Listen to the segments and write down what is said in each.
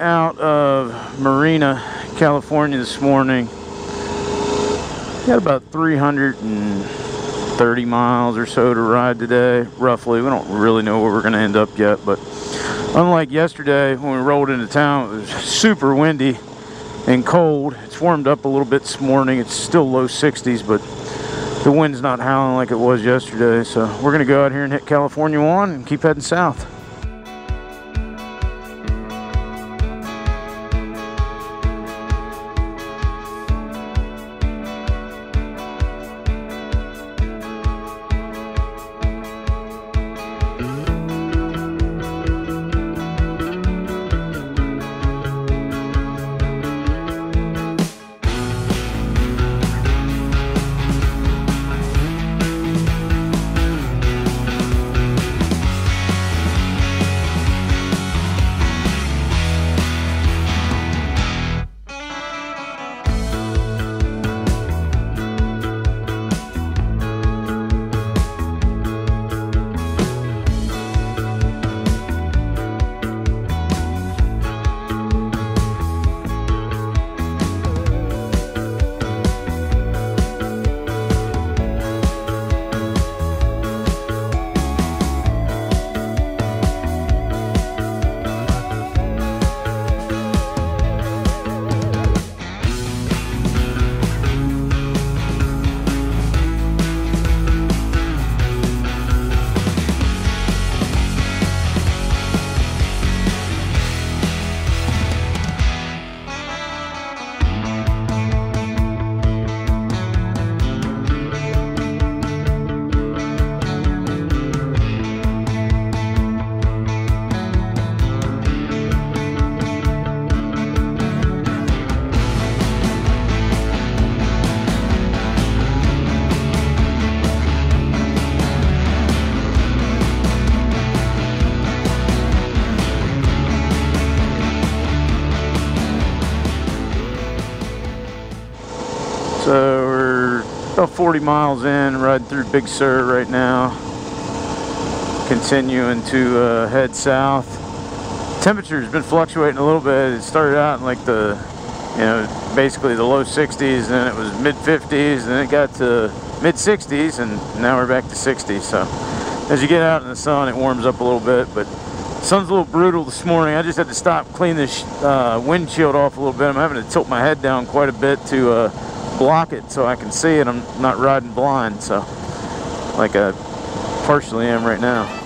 out of Marina, California this morning. Got about 330 miles or so to ride today, roughly. We don't really know where we're going to end up yet, but unlike yesterday when we rolled into town, it was super windy and cold. It's warmed up a little bit this morning. It's still low 60s, but the wind's not howling like it was yesterday. So we're going to go out here and hit California 1 and keep heading south. So we're about 40 miles in, riding through Big Sur right now. Continuing to head south. Temperature's been fluctuating a little bit. It started out in like the, basically the low 60s, then it was mid 50s, then it got to mid 60s, and now we're back to 60s. So as you get out in the sun, it warms up a little bit, but the sun's a little brutal this morning. I just had to stop, clean this windshield off a little bit. I'm having to tilt my head down quite a bit to block it so I can see it. I'm not riding blind, so like I partially am right now.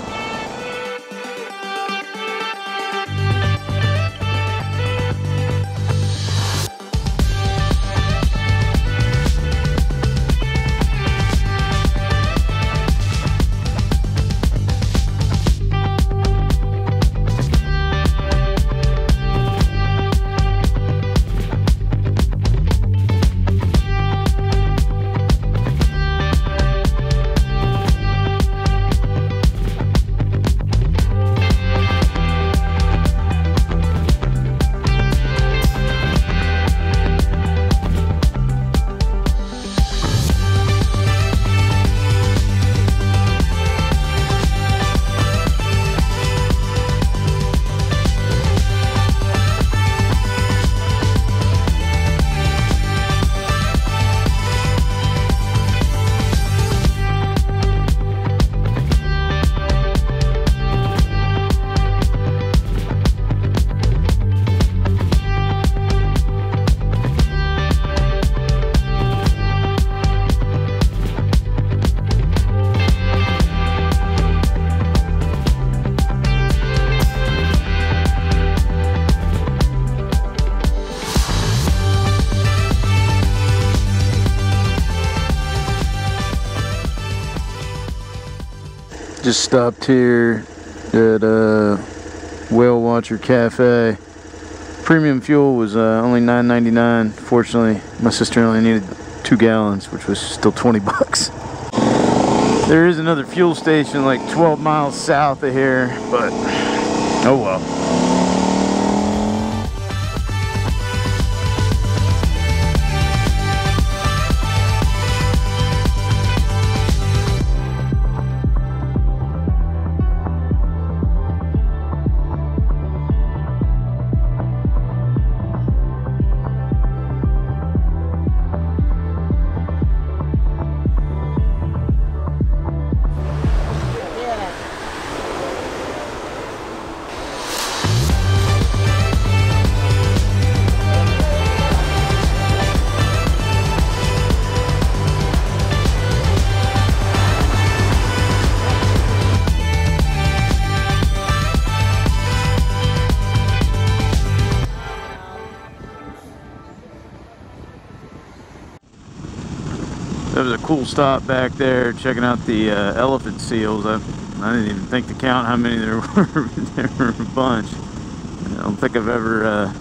Just stopped here at Whale Watcher Cafe. Premium fuel was only $9.99. Fortunately, my sister only needed 2 gallons, which was still 20 bucks. There is another fuel station like 12 miles south of here, but oh well. was a cool stop back there, checking out the elephant seals. I didn't even think to count how many there were. There were a bunch. I don't think I've ever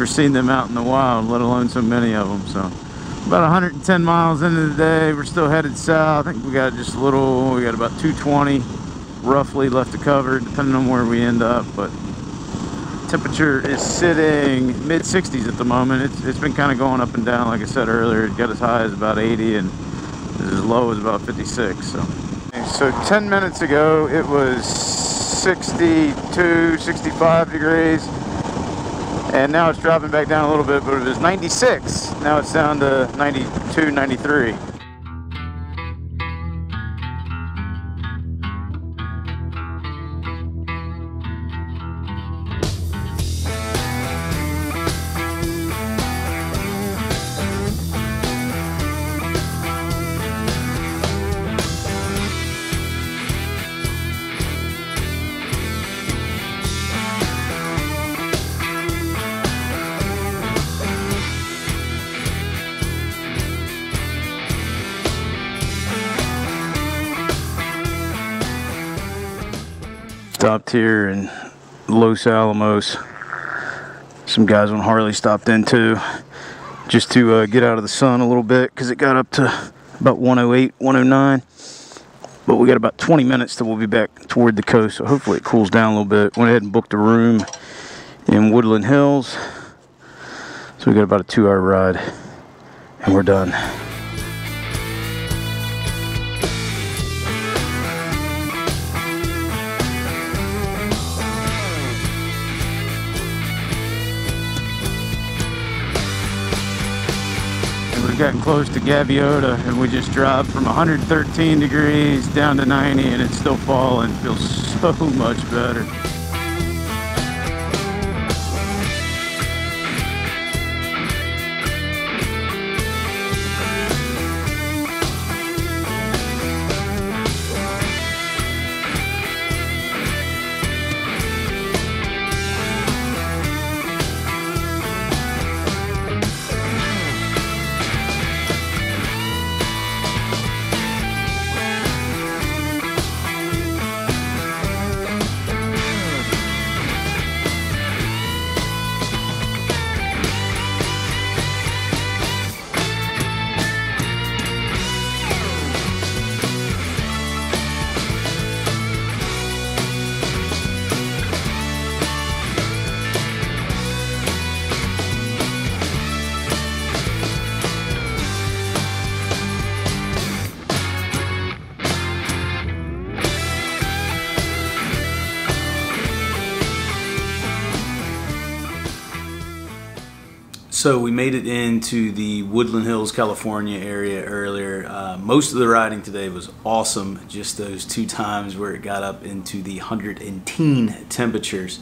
seen them out in the wild, let alone so many of them. So about 110 miles into the day, we're still headed south. I think we got just a little, we got about 220 roughly left to cover, depending on where we end up. But temperature is sitting mid-60s at the moment. It's been kind of going up and down, like I said earlier. It got as high as about 80 and as low as about 56. So 10 minutes ago it was 62, 65 degrees, and now it's dropping back down a little bit, but it was 96. Now it's down to 92, 93. Stopped here in Los Alamos. Some guys on Harley stopped in too, just to get out of the sun a little bit, because it got up to about 108, 109. But we got about 20 minutes till we'll be back toward the coast, so hopefully it cools down a little bit. Went ahead and booked a room in Woodland Hills, so we got about a 2-hour ride, and we're done. We've gotten close to Gaviota, and we just dropped from 113 degrees down to 90, and it's still falling. Feels so much better. So we made it into the Woodland Hills, California area earlier. Most of the riding today was awesome. Just those 2 times where it got up into the 110 temperatures.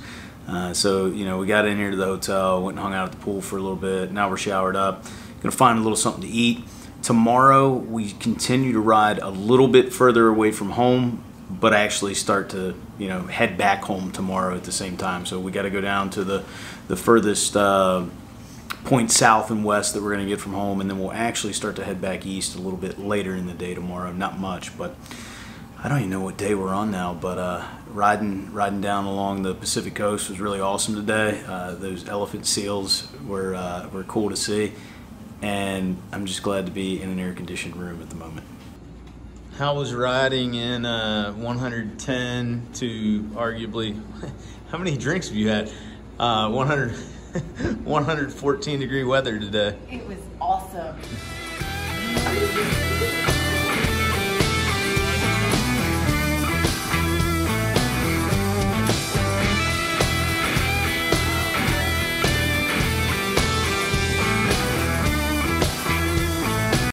So, you know, we got in here to the hotel, went and hung out at the pool for a little bit. Now we're showered up. Gonna find a little something to eat. Tomorrow we continue to ride a little bit further away from home, but actually start to, you know, head back home tomorrow at the same time. So we got to go down to the furthest point south and west that we're going to get from home, and then we'll actually start to head back east a little bit later in the day tomorrow. Not much, but I don't even know what day we're on now, but riding down along the Pacific coast was really awesome today. Those elephant seals were cool to see, and I'm just glad to be in an air-conditioned room at the moment. How was riding in 110 to arguably, how many drinks have you had? 114 degree weather today. It was awesome.